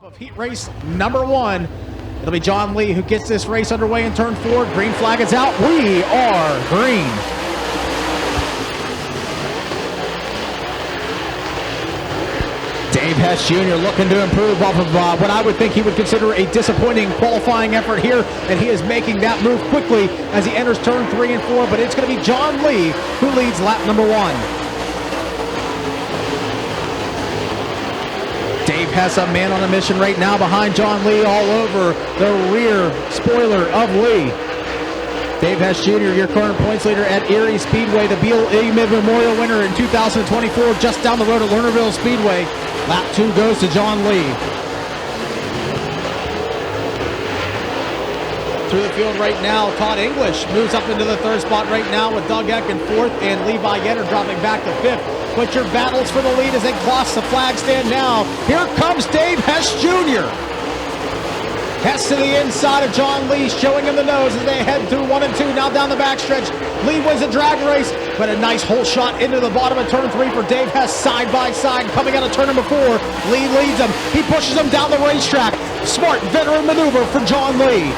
Of heat race number 1. It'll be John Lee who gets this race underway in turn 4. Green flag is out. We are green. Dave Hess Jr. looking to improve off of what I would think he would consider a disappointing qualifying effort here, and he is making that move quickly as he enters turn 3 and 4, but it's going to be John Lee who leads lap number 1. Dave Hess, a man on a mission right now behind John Lee, all over the rear spoiler of Lee. Dave Hess Jr., your current points leader at Erie Speedway, the Beal Mid Memorial winner in 2024, just down the road at Lernerville Speedway. Lap 2 goes to John Lee. Through the field right now, Todd English moves up into the 3rd spot right now with Doug Eck in 4th and Levi Yetter dropping back to 5th. But your battles for the lead as they cross the flag stand now. Here comes Dave Hess Jr. Hess to the inside of John Lee, showing him the nose as they head through 1 and 2. Now down the backstretch. Lee wins the drag race, but a nice hole shot into the bottom of turn 3 for Dave Hess, side by side. Coming out of turn number 4, Lee leads him. He pushes him down the racetrack. Smart veteran maneuver for John Lee.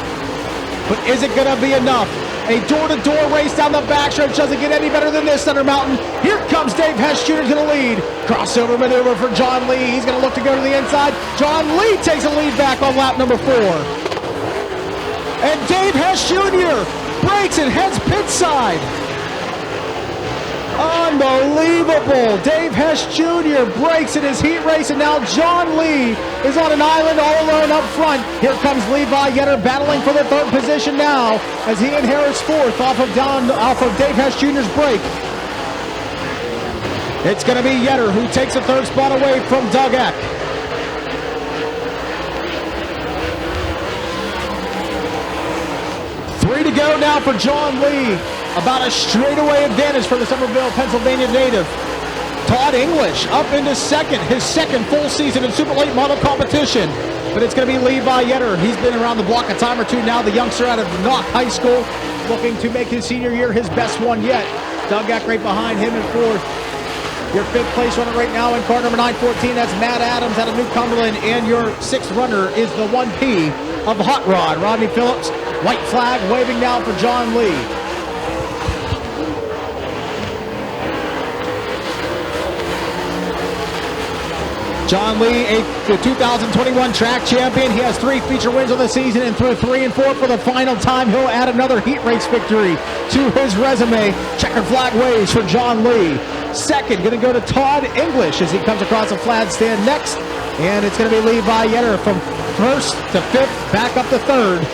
But is it going to be enough? A door-to-door race down the backstretch doesn't get any better than this, Thunder Mountain. Here comes Dave Hess Jr. to the lead. Crossover maneuver for John Lee. He's going to look to go to the inside. John Lee takes a lead back on lap number 4. And Dave Hess Jr. breaks and heads pit side. Unbelievable. Dave Hess Jr. breaks in his heat race, and now John Lee is on an island all alone up front. Here comes Levi Yetter battling for the 3rd position now as he inherits 4th off of Dave Hess Jr.'s break. It's going to be Yetter who takes the 3rd spot away from Doug Eck. 3 to go now for John Lee. About a straightaway advantage for the Somerville, Pennsylvania native. Todd English up into 2nd, his 2nd full season in Super Late Model competition. But it's going to be Levi Yetter. He's been around the block a time or two now. The youngster out of Knock High School, looking to make his senior year his best one yet. Doug Eck right behind him in 4th. Your 5th place runner right now in car number 914, that's Matt Adams out of New Cumberland. And your 6th runner is the 1P of Hot Rod, Rodney Phillips. White flag waving now for John Lee. John Lee, the 2021 track champion. He has 3 feature wins on the season, and through 3 and 4 for the final time, he'll add another heat race victory to his resume. Checkered flag waves for John Lee. 2nd, going to go to Todd English as he comes across the flag stand next. And it's going to be Levi Yetter from 1st to 5th, back up to 3rd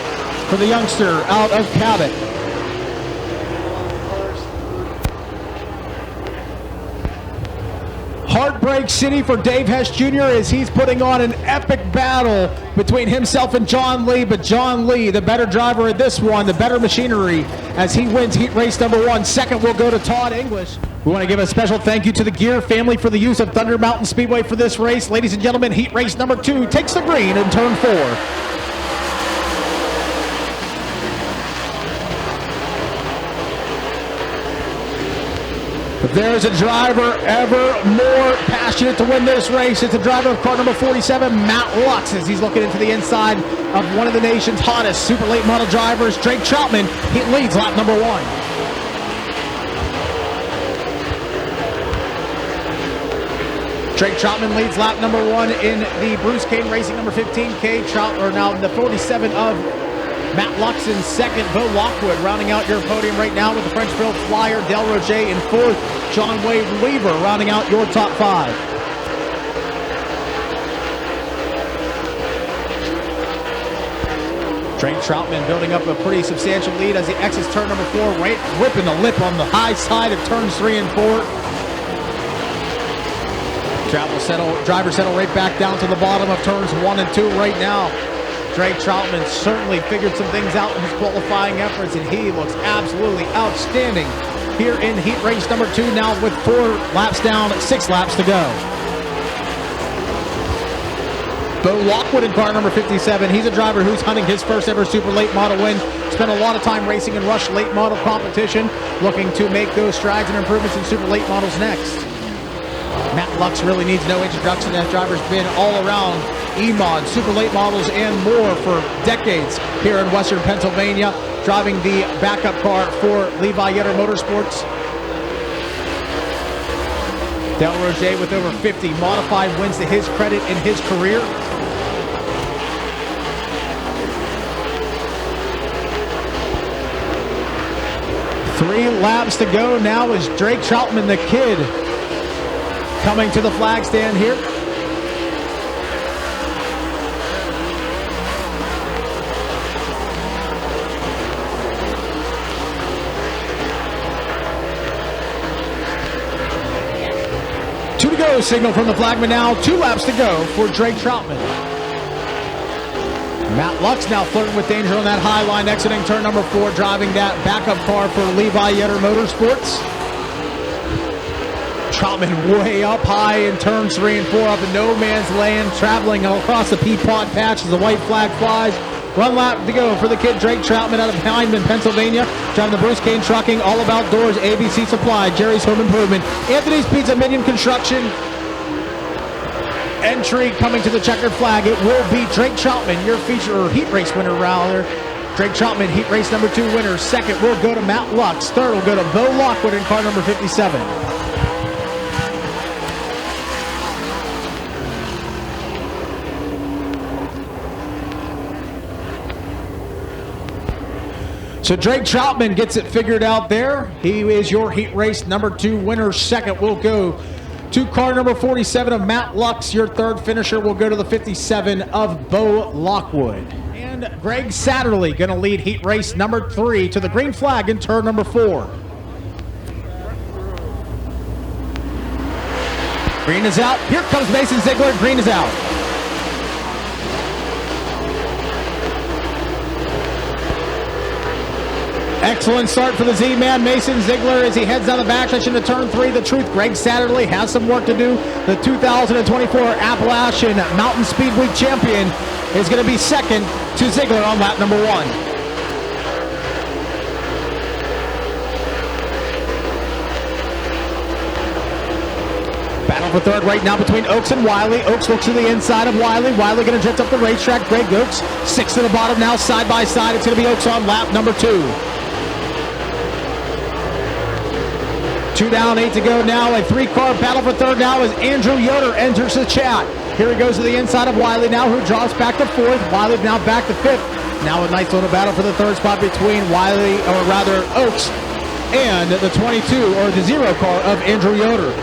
for the youngster out of Cabot. Heartbreak City for Dave Hess Jr. as he's putting on an epic battle between himself and John Lee, but John Lee, the better driver of this one, the better machinery, as he wins heat race number 1. 2nd will go to Todd English. We want to give a special thank you to the Gear family for the use of Thunder Mountain Speedway for this race. Ladies and gentlemen, heat race number 2 takes the green in turn 4. There's a driver ever more passionate to win this race. It's a driver of car number 47, Matt Lux, as he's looking into the inside of one of the nation's hottest super late model drivers, Drake Troutman. He leads lap number 1. Drake Troutman leads lap number 1 in the Bruce Kane Racing number 15K. Now the 47 of Matt Lux in 2nd, Bo Lockwood rounding out your podium right now with the Frenchville Flyer, Del Roger in 4th, John Wade Weaver rounding out your top 5. Drake Troutman building up a pretty substantial lead as he exits turn number 4, right, ripping the lip on the high side of turns 3 and 4. Driver settle right back down to the bottom of turns 1 and 2 right now. Drake Troutman certainly figured some things out in his qualifying efforts, and he looks absolutely outstanding here in heat race number 2 now with 4 laps down, 6 laps to go. Bo Lockwood in car number 57. He's a driver who's hunting his first ever super late model win. Spent a lot of time racing in Rush late model competition, looking to make those strides and improvements in super late models next. Matt Lux really needs no introduction. That driver's been all around E-Mod, super late models, and more for decades here in Western Pennsylvania, driving the backup car for Levi Yetter Motorsports. Del Roger with over 50 modified wins to his credit in his career. Three laps to go now as Drake Troutman, the kid, coming to the flag stand here. Two to go signal from the flagman now. 2 laps to go for Drake Troutman. Matt Lux now flirting with danger on that high line, exiting turn number 4, driving that backup car for Levi Yetter Motorsports. Troutman way up high in turns 3 and 4, up in no man's land, traveling across the Peapod patch as the white flag flies. 1 lap to go for the kid Drake Troutman out of Hyndman, Pennsylvania, driving the Bruce Kane Trucking, All About Doors, ABC Supply, Jerry's Home Improvement, Anthony's Pizza, Minion Construction. Entry coming to the checkered flag. It will be Drake Troutman, your feature or heat race winner, rather. Drake Troutman, heat race number 2 winner. Second will go to Matt Lux. Third will go to Bo Lockwood in car number 57. So Drake Troutman gets it figured out there. He is your heat race number 2 winner. Second will go to car number 47 of Matt Lux. Your third finisher will go to the 57 of Bo Lockwood. And Greg Satterley going to lead heat race number 3 to the green flag in turn number 4. Green is out. Here comes Mason Ziegler. Green is out. Excellent start for the Z-Man, Mason Ziegler, as he heads down the backstretch into turn 3. The Truth, Greg Satterley has some work to do. The 2024 Appalachian Mountain Speedway champion is going to be second to Ziegler on lap number 1. Battle for third right now between Oaks and Wiley. Oaks looks to the inside of Wiley. Wiley going to drift up the racetrack. Greg Oaks, 6 to the bottom now, side by side. It's going to be Oaks on lap number 2. 2 down, 8 to go now. A 3-car battle for third now as Andrew Yoder enters the chat. Here he goes to the inside of Wiley now, who drops back to 4th. Wiley now back to 5th. Now a nice little battle for the third spot between Wiley, or rather Oaks, and the 22, or the 0 car of Andrew Yoder.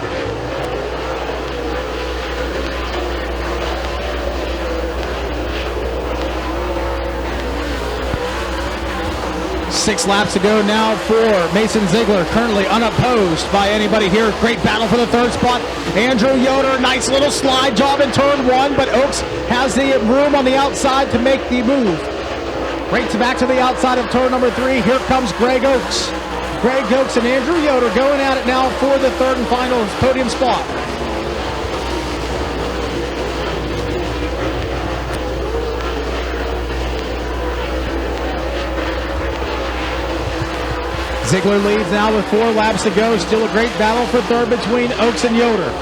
Six laps to go now for Mason Ziegler, currently unopposed by anybody here. Great battle for the third spot. Andrew Yoder, nice little slide job in turn 1, but Oaks has the room on the outside to make the move. Right back to the outside of turn number 3. Here comes Greg Oaks. Greg Oaks and Andrew Yoder going at it now for the third and final podium spot. Ziegler leads now with 4 laps to go. Still a great battle for third between Oaks and Yoder.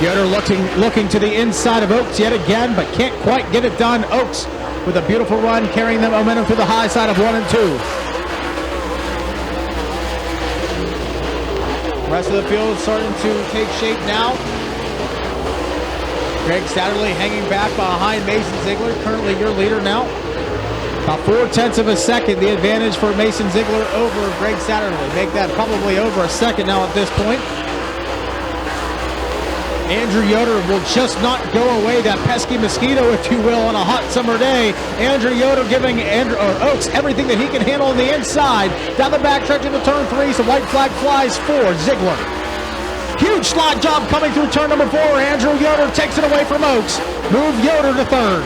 Yoder looking to the inside of Oaks yet again, but can't quite get it done. Oaks with a beautiful run, carrying the momentum to the high side of 1 and 2. The rest of the field is starting to take shape now. Greg Satterley hanging back behind Mason Ziegler, currently your leader now. About 0.4 of a second, the advantage for Mason Ziegler over Greg Satterley. Make that probably over a second now at this point. Andrew Yoder will just not go away, that pesky mosquito, if you will, on a hot summer day. Andrew Yoder giving Oaks everything that he can handle on the inside. Down the backstretch into turn 3, so white flag flies for Ziegler. Huge slide job coming through turn number 4. Andrew Yoder takes it away from Oaks. Move Yoder to third.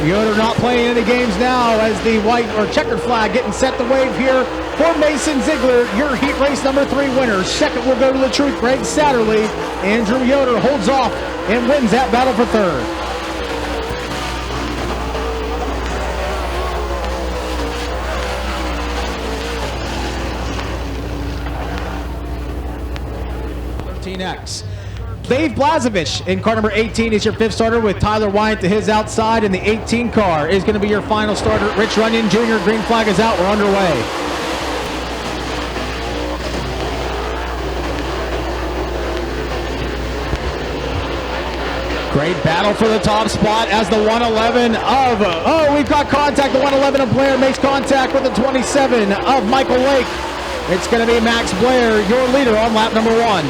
Yoder not playing any games now as the white or checkered flag getting set to wave here for Mason Ziegler, your heat race number 3 winner. Second will go to the Truth, Greg Satterley. Andrew Yoder holds off and wins that battle for third. 14X. Dave Blazevich in car number 18 is your fifth starter with Tyler Wyatt to his outside, and the 18 car is going to be your final starter. Rich Runyon Jr. Green flag is out. We're underway. Great battle for the top spot as the 111 of, we've got contact. The 111 of Blair makes contact with the 27 of Michael Lake. It's going to be Max Blair, your leader on lap number 1.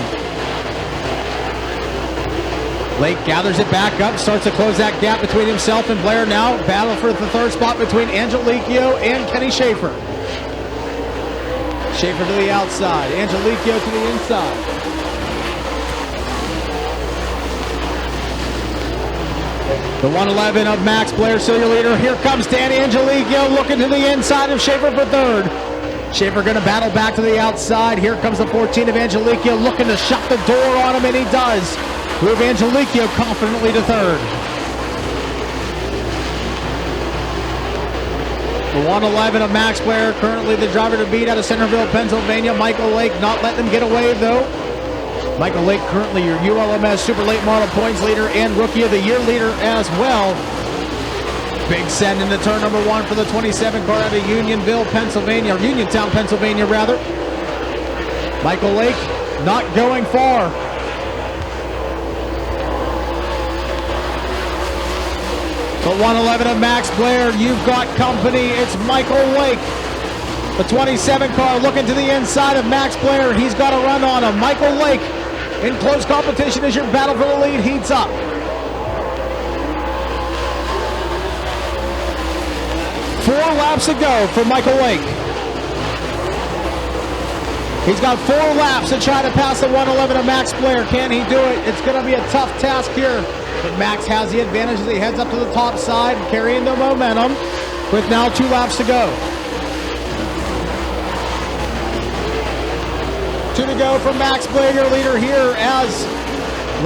Lake gathers it back up, starts to close that gap between himself and Blair now. Battle for the third spot between Angelico and Kenny Schaefer. Schaefer to the outside, Angelico to the inside. The 111 of Max Blair, still your leader. Here comes Danny Angelico looking to the inside of Schaefer for third. Schaefer going to battle back to the outside. Here comes the 14 of Angelico looking to shut the door on him, and he does. Move Angelico confidently to third. The 111 of Max Blair, currently the driver to beat out of Centerville, Pennsylvania. Michael Lake not letting him get away though. Michael Lake currently your ULMS Super Late Model points leader and Rookie of the Year leader as well. Big send into turn number 1 for the 27 car out of Unionville, Pennsylvania, or Uniontown, Pennsylvania rather. Michael Lake not going far. The 111 of Max Blair, you've got company. It's Michael Lake. The 27 car looking to the inside of Max Blair. He's got a run on him. Michael Lake in close competition as your battle for the lead heats up. Four laps to go for Michael Lake. He's got 4 laps to try to pass the 111 of Max Blair. Can he do it? It's going to be a tough task here. But Max has the advantage as he heads up to the top side, carrying the momentum with now 2 laps to go. 2 to go for Max Blair, your leader here, as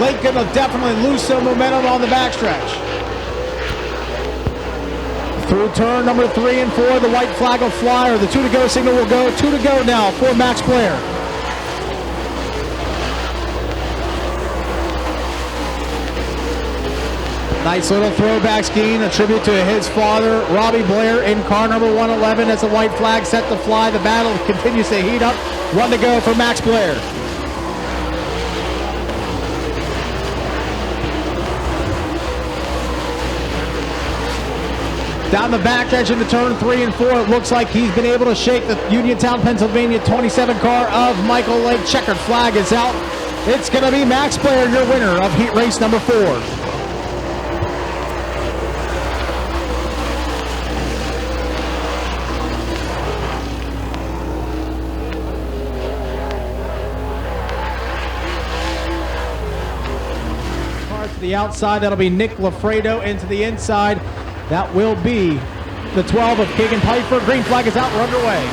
Lake going to definitely lose some momentum on the backstretch. Through turn number 3 and 4, the white flag will fly, or the 2 to go signal will go. 2 to go now for Max Blair. Nice little throwback skiing, a tribute to his father, Robbie Blair, in car number 111 as the white flag set to fly. The battle continues to heat up. 1 to go for Max Blair. Down the backstretch into turn 3 and 4, it looks like he's been able to shake the Uniontown, Pennsylvania 27 car of Michael Lake. Checkered flag is out. It's going to be Max Blair, your winner of heat race number 4. The outside, that'll be Nick Lafredo. Into the inside, that will be the 12 of Keegan Piper. Green flag is out. We're underway.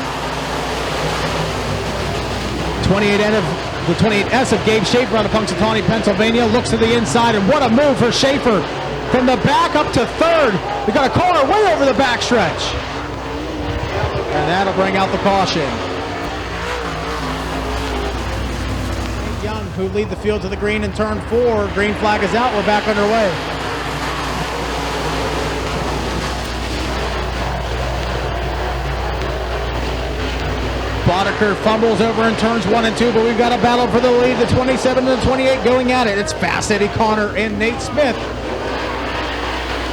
28S of Gabe Schaefer out of Punxsutawney, Pennsylvania, looks to the inside, and what a move for Schaefer from the back up to third. We got a car way over the backstretch, and that'll bring out the caution. Who lead the field to the green in turn 4. Green flag is out. We're back underway. Boddicker fumbles over in turns 1 and 2, but we've got a battle for the lead. The 27 and the 28 going at it. It's Fast Eddie Connor and Nate Smith.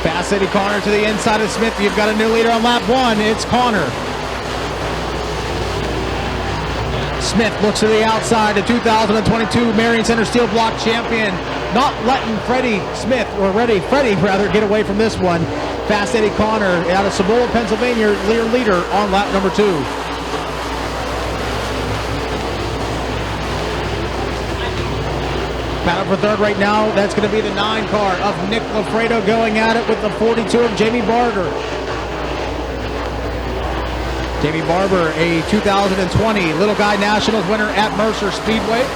Fast Eddie Connor to the inside of Smith. You've got a new leader on lap 1. It's Connor. Smith looks to the outside, the 2022 Marion Center Steel Block champion, not letting Freddie get away from this one. Fast Eddie Connor out of Cibola, Pennsylvania, leader on lap number 2. Battle for third right now, that's going to be the 9 car of Nick Lafredo going at it with the 42 of Jamie Barger. Jamie Barber, a 2020 Little Guy Nationals winner at Mercer Speedway.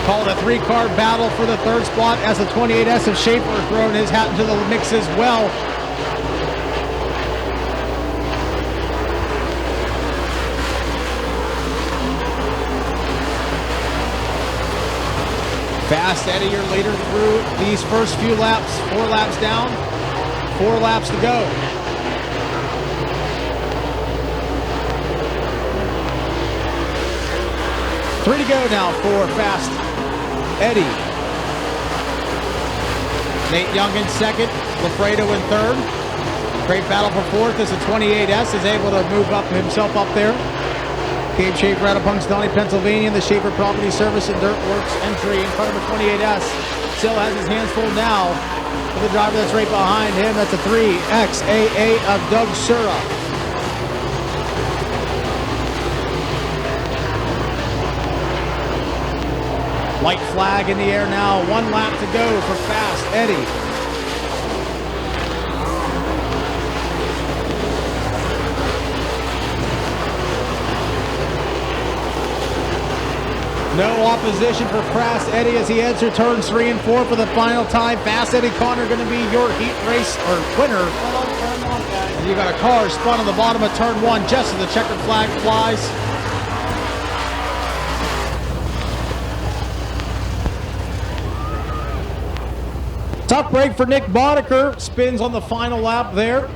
Called a 3-car battle for the third spot as the 28S of Schaefer throwing his hat into the mix as well. Fast Eddie, your leader through these first few laps. 4 laps down, 4 laps to go. Three to go now for Fast Eddie. Nate Young in second, Lafredo in third. Great battle for fourth as the 28S is able to move up himself up there. Gabe Schaefer out of Punxsutawney, Pennsylvania. The Schaefer Property Service and Dirt Works entry in front of a 28S. Still has his hands full now for the driver that's right behind him. That's a 3XAA of Doug Sura. White flag in the air now. 1 lap to go for Fast Eddie. No opposition for Fast Eddie as he heads through turns 3 and 4 for the final time. Fast Eddie Connor going to be your heat race or winner. And you got a car spun on the bottom of turn 1 just as the checkered flag flies. Tough break for Nick Boddicker. Spins on the final lap there.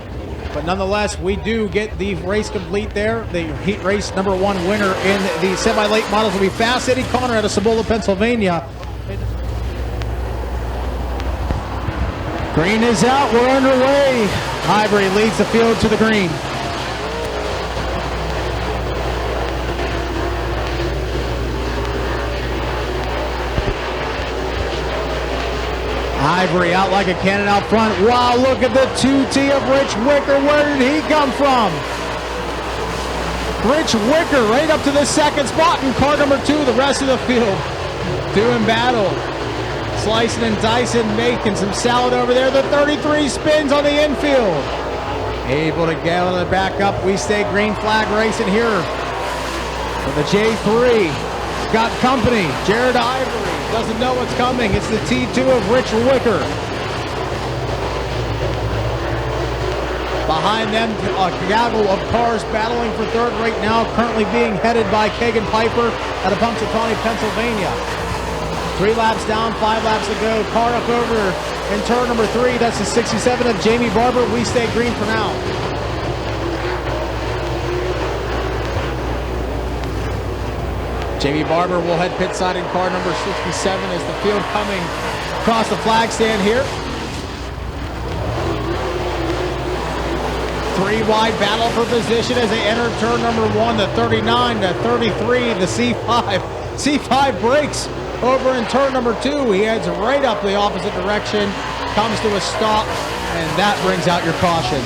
But nonetheless, we do get the race complete there. The heat race number 1 winner in the semi-late models will be Fast Eddie Connor out of Cibola, Pennsylvania. Green is out. We're underway. Ivory leads the field to the green. Ivory out like a cannon out front. Wow, look at the 2T of Rich Wicker. Where did he come from? Rich Wicker right up to the second spot in car number 2. The rest of the field doing battle. Slicing and dicing, making some salad over there. The 33 spins on the infield. Able to get on the back up. We stay green flag racing here. For the J3, got company. Jared Ivory. Doesn't know what's coming. It's the T2 of Rich Wicker. Behind them, a gaggle of cars battling for third right now, currently being headed by Keegan Piper out of Punxsutawney, Pennsylvania. 3 laps down, 5 laps to go. Car up over in turn number 3. That's the 67 of Jamie Barber. We stay green for now. Jamie Barber will head pit side in car number 67 as the field coming across the flag stand here. 3 wide battle for position as they enter turn number 1, the 39, the 33, the C5. C5 breaks over in turn number 2. He heads right up the opposite direction, comes to a stop, and that brings out your caution.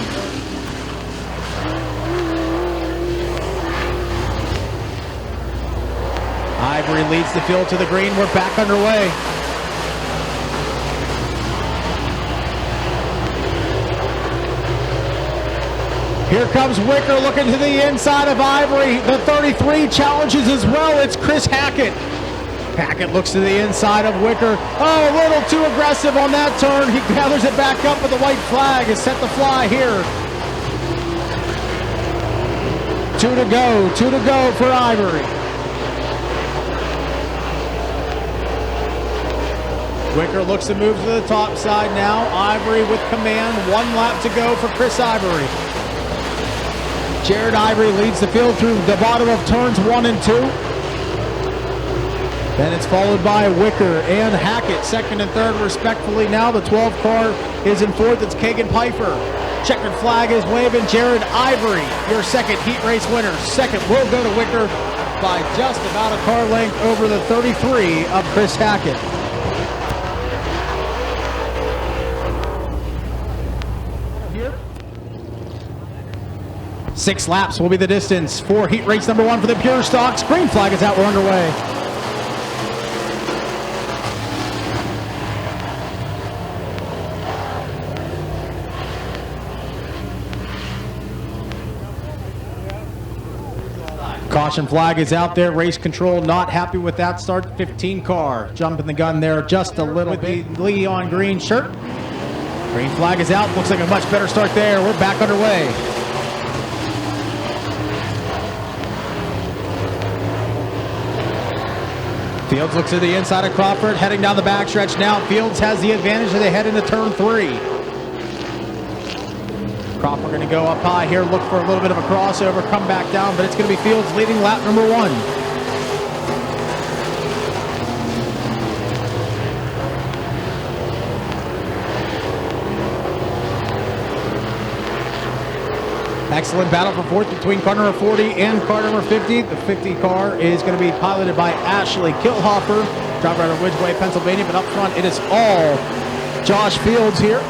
Ivory leads the field to the green. We're back underway. Here comes Wicker looking to the inside of Ivory. The 33 challenges as well. It's Chris Hackett. Hackett looks to the inside of Wicker. Oh, a little too aggressive on that turn. He gathers it back up, but the white flag is set to fly here. 2 to go. 2 to go for Ivory. Wicker looks to move to the top side now. Ivory with command. 1 lap to go for Chris Ivory. Jared Ivory leads the field through the bottom of turns 1 and 2. Then it's followed by Wicker and Hackett, second and third respectfully. Now the 12 car is in fourth. It's Keegan Piper. Checkered flag is waving. Jared Ivory, your second heat race winner. Second will go to Wicker by just about a car length over the 33 of Chris Hackett. Here. 6 laps will be the distance for heat race number 1 for the Pure Stocks. Green flag is out. We're underway. Caution flag is out there. Race control not happy with that start. 15 car jumping the gun there just a little bit. Leon green shirt. Green flag is out. Looks like a much better start there. We're back underway. Fields looks to the inside of Crawford, heading down the backstretch now. Fields has the advantage as they head into turn 3. Crawford going to go up high here, look for a little bit of a crossover, come back down, but it's going to be Fields leading lap number 1. Excellent battle for fourth between car number 40 and car number 50. The 50 car is going to be piloted by Ashley Kilhoffer, driver out of Ridgeway, Pennsylvania. But up front, it is all Josh Fields here.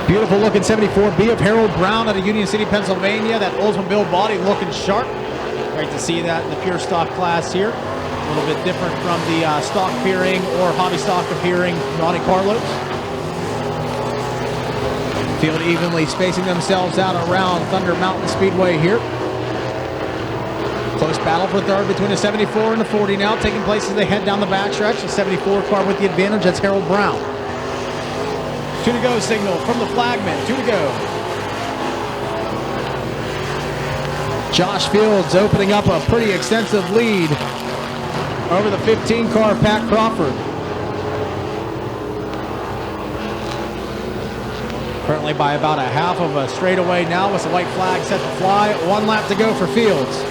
Beautiful looking 74B of Harold Brown out of Union City, Pennsylvania. That Oldsmobile body looking sharp. Great to see that in the pure stock class here. A little bit different from the stock appearing or hobby stock appearing Monte Carlos. Field evenly spacing themselves out around Thunder Mountain Speedway here. Close battle for third between the 74 and the 40 now taking place as they head down the backstretch. The 74 car with the advantage, that's Harold Brown. 2 to go signal from the flagman, 2 to go. Josh Fields opening up a pretty extensive lead over the 15 car, Pat Crawford. Currently by about a half of a straightaway now with the white flag set to fly. 1 lap to go for Fields.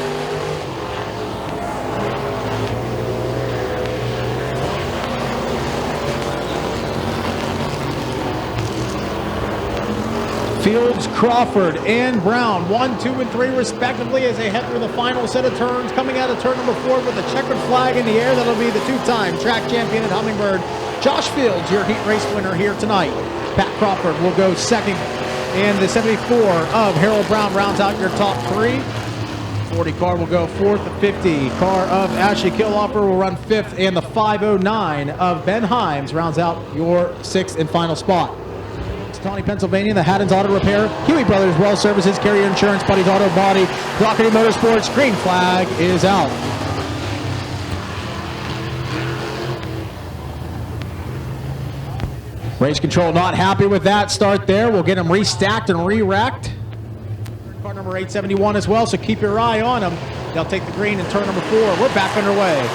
Fields, Crawford, and Brown, 1, 2, and 3 respectively as they head through the final set of turns. Coming out of turn number 4 with a checkered flag in the air. That'll be the 2-time track champion at Hummingbird, Josh Fields, your heat race winner here tonight. Pat Crawford will go second, and the 74 of Harold Brown rounds out your top 3. 40 car will go fourth, the 50 car of Ashley Kilhoffer will run fifth, and the 509 of Ben Himes rounds out your 6th and final spot. Tawny, Pennsylvania, the Haddon's Auto Repair, Huey Brothers Well Services, Carrier Insurance, Buddy's Auto Body, Rockety Motorsports. Green flag is out. Race control not happy with that start there. We'll get them restacked and re-racked. Car number 871 as well, so keep your eye on them. They'll take the green in turn number 4. We're back underway.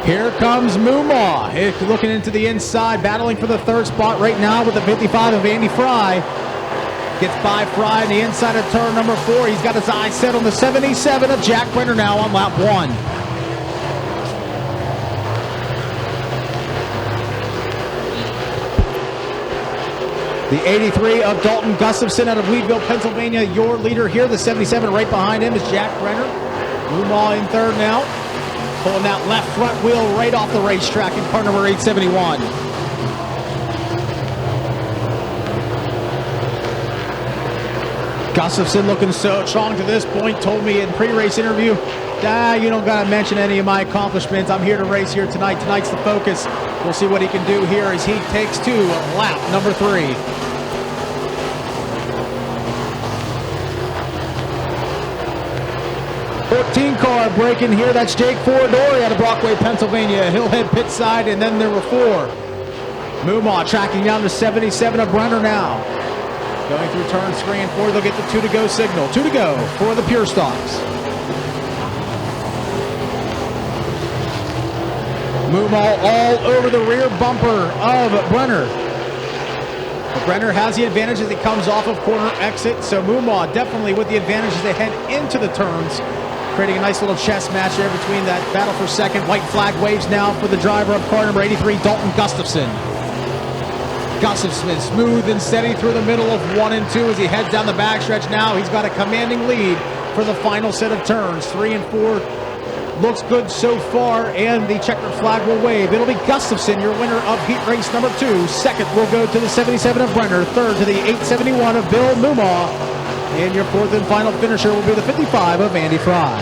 Here comes Moomaw. It's looking into the inside, battling for the 3rd spot right now with the 55 of Andy Fry. Gets by Fry on the inside of turn number 4. He's got his eyes set on the 77 of Jack Brenner now on lap 1. The 83 of Dalton Gustafson out of Leadville, Pennsylvania, your leader here. The 77 right behind him is Jack Brenner. Moomaw in 3rd now. Pulling that left front wheel right off the racetrack in car number 871. Gustafson looking so strong to this point. Told me in pre-race interview, you don't got to mention any of my accomplishments. I'm here to race here tonight. Tonight's the focus. We'll see what he can do here as he takes to lap number 3. Car breaking here. That's Jake Foradori out of Brockway, Pennsylvania. He'll head pit side, and then there were 4. Moomaw tracking down to 77 of Brenner now. Going through turns 3 and 4, they'll get the 2 to go signal. 2 to go for the pure stocks. Moomaw all over the rear bumper of Brenner. But Brenner has the advantage as he comes off of corner exit, so Moomaw definitely with the advantage as they head into the turns. Creating a nice little chess match there between that battle for second. White flag waves now for the driver of car number 83, Dalton Gustafson. Gustafson smooth and steady through the middle of 1 and 2 as he heads down the backstretch now. He's got a commanding lead for the final set of turns. 3 and 4 looks good so far, and the checkered flag will wave. It'll be Gustafson, your winner of heat race number 2. Second will go to the 77 of Brenner. Third to the 871 of Bill Moomaw. And your 4th and final finisher will be the 55 of Andy Fry.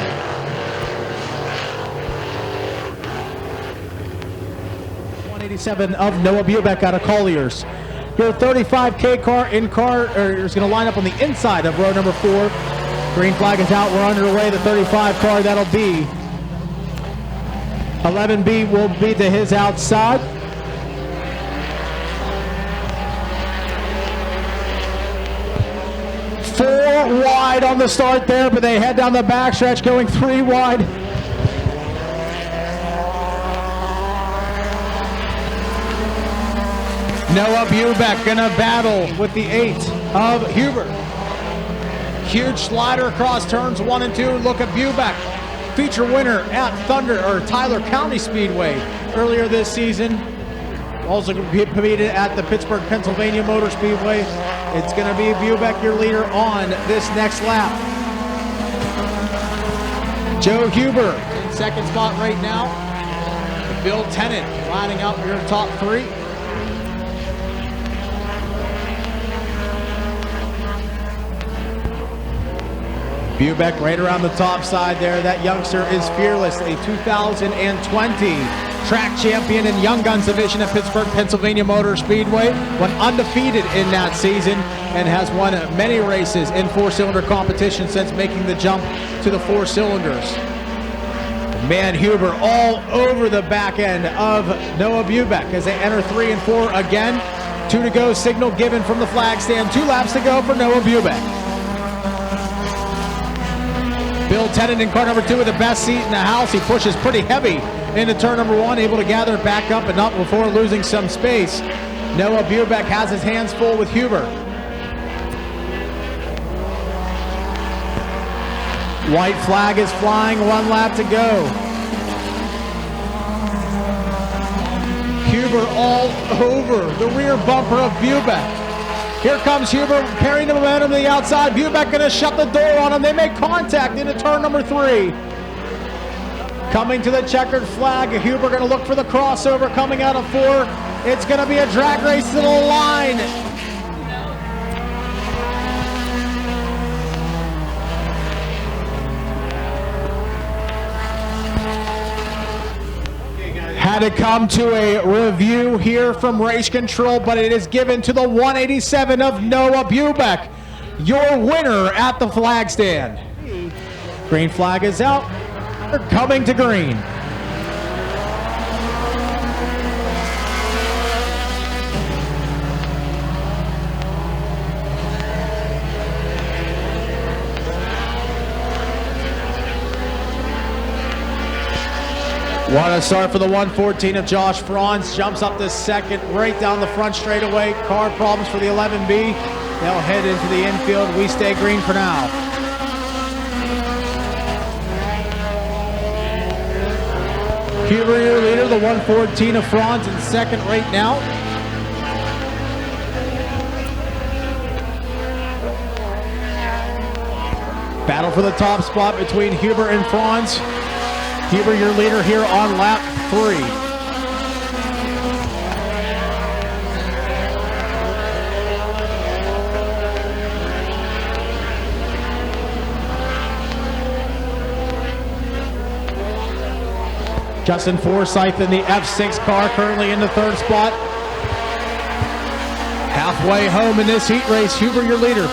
'87 of Noah Bubeck out of Colliers. Your 35K car is going to line up on the inside of row number 4. Green flag is out. We're underway. The 35 car, that'll be 11B will be to his outside. Four wide on the start there, but they head down the backstretch going 3 wide. Noah Bubeck gonna battle with the 8 of Huber. Huge slider across turns 1 and 2. Look at Bubeck, feature winner at Tyler County Speedway earlier this season. Also competed at the Pittsburgh, Pennsylvania Motor Speedway. It's going to be Bubeck, your leader, on this next lap. Joe Huber in second spot right now. Bill Tennant lining up your top 3. Bubeck right around the top side there. That youngster is fearless, a 2020 track champion in Young Guns division at Pittsburgh, Pennsylvania Motor Speedway. Went undefeated in that season and has won many races in 4-cylinder competition since making the jump to the 4 cylinders. Man, Huber all over the back end of Noah Bubeck as they enter 3 and 4 again. 2 to go, signal given from the flag stand. 2 laps to go for Noah Bubeck. Bill Tennant in car number 2 with the best seat in the house. He pushes pretty heavy into turn number 1, able to gather it back up and up before losing some space. Noah Bubeck has his hands full with Huber. White flag is flying, 1 lap to go. Huber all over the rear bumper of Bubeck. Here comes Huber carrying the momentum to the outside. Bubeck going to shut the door on him. They make contact into turn number 3. Coming to the checkered flag, Huber going to look for the crossover coming out of 4. It's going to be a drag race to the line. Had to come to a review here from race control, but it is given to the 187 of Noah Bubeck, your winner at the flag stand. Green flag is out. They're coming to green. What a start for the 114 of Josh Franz. Jumps up to second, right down the front straightaway. Car problems for the 11B. They'll head into the infield. We stay green for now. Huber, your leader, the 114 of Franz in second right now. Battle for the top spot between Huber and Franz. Huber, your leader here on lap 3. Justin Forsythe in the F6 car, currently in the 3rd spot. Halfway home in this heat race, Huber, your leader.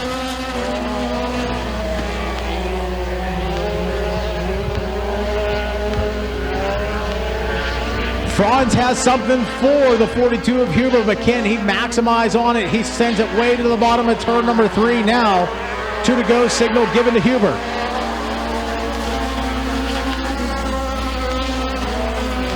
Franz has something for the 42 of Huber, but can he maximize on it? He sends it way to the bottom of turn number 3 now. 2 to go, signal given to Huber.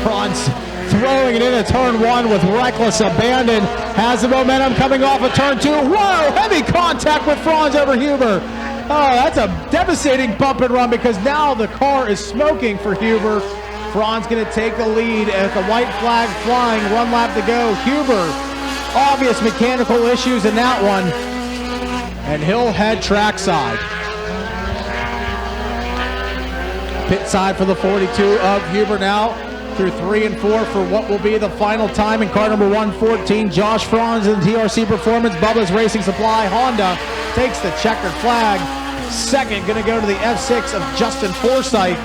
Franz throwing it into turn 1 with reckless abandon. Has the momentum coming off of turn 2. Whoa, heavy contact with Franz over Huber. Oh, that's a devastating bump and run because now the car is smoking for Huber. Franz going to take the lead at the white flag flying. 1 lap to go. Huber, obvious mechanical issues in that one. And he'll head trackside. Pit side for the 42 of Huber now. Through 3 and 4 for what will be the final time in car number 114. Josh Franz in TRC Performance. Bubba's Racing Supply. Honda takes the checkered flag. Second going to go to the F6 of Justin Forsythe.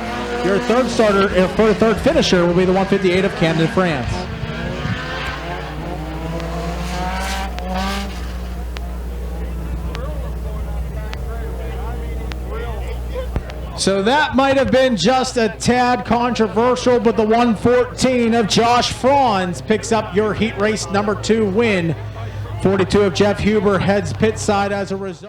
Your 3rd starter, for the 3rd finisher, will be the 158 of Camden, France. So that might have been just a tad controversial, but the 114 of Josh Franz picks up your heat race number 2 win. 42 of Jeff Huber heads pit side as a result.